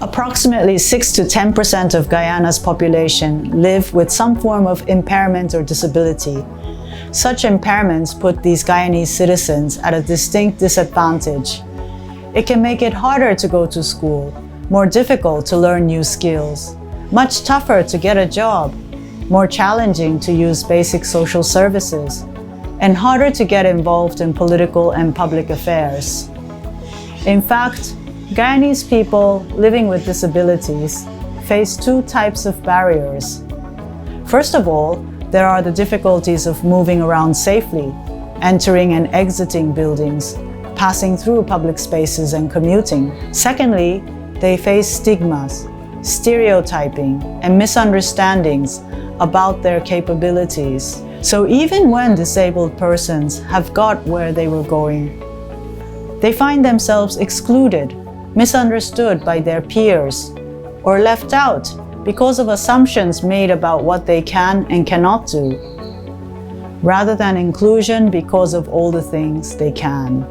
Approximately 6 to 10% of Guyana's population live with some form of impairment or disability. Such impairments put these Guyanese citizens at a distinct disadvantage. It can make it harder to go to school, more difficult to learn new skills, much tougher to get a job, more challenging to use basic social services, and harder to get involved in political and public affairs. In fact, Guyanese people living with disabilities face two types of barriers. First of all, there are the difficulties of moving around safely, entering and exiting buildings, passing through public spaces and commuting. Secondly, they face stigmas, stereotyping, and misunderstandings about their capabilities. So even when disabled persons have got where they were going, they find themselves excluded, misunderstood by their peers, or left out because of assumptions made about what they can and cannot do, rather than inclusion because of all the things they can.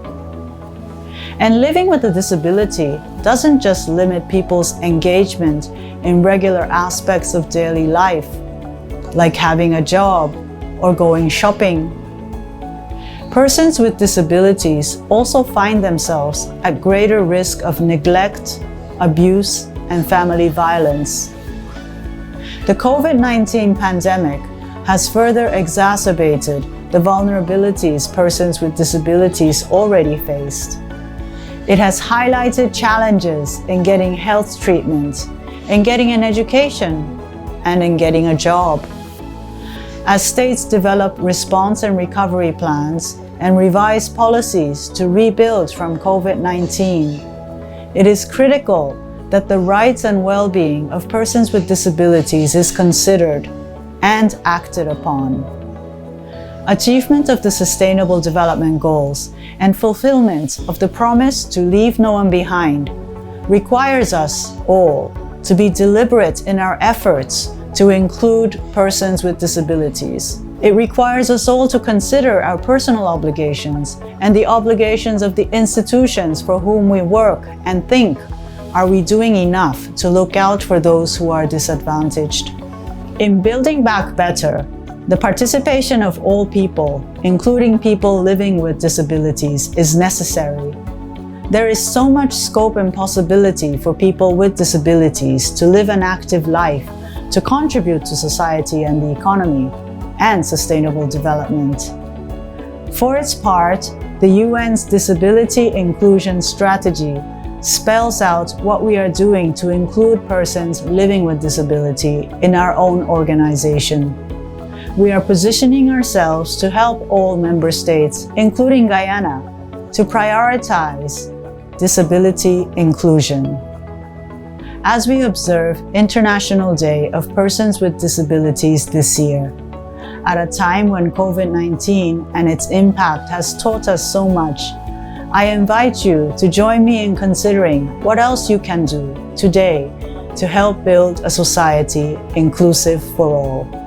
And living with a disability doesn't just limit people's engagement in regular aspects of daily life, like having a job or going shopping. Persons with disabilities also find themselves at greater risk of neglect, abuse, and family violence. The COVID-19 pandemic has further exacerbated the vulnerabilities persons with disabilities already faced. It has highlighted challenges in getting health treatment, in getting an education, and in getting a job. As states develop response and recovery plans and revise policies to rebuild from COVID-19, it is critical that the rights and well-being of persons with disabilities is considered and acted upon. Achievement of the Sustainable Development Goals and fulfillment of the promise to leave no one behind requires us all to be deliberate in our efforts to include persons with disabilities. It requires us all to consider our personal obligations and the obligations of the institutions for whom we work and think, are we doing enough to look out for those who are disadvantaged? In building back better, the participation of all people, including people living with disabilities, is necessary. There is so much scope and possibility for people with disabilities to live an active life, to contribute to society and the economy, and sustainable development. For its part, the UN's Disability Inclusion Strategy spells out what we are doing to include persons living with disability in our own organization. We are positioning ourselves to help all member states, including Guyana, to prioritize disability inclusion. As we observe International Day of Persons with Disabilities this year, at a time when COVID-19 and its impact has taught us so much, I invite you to join me in considering what else you can do today to help build a society inclusive for all.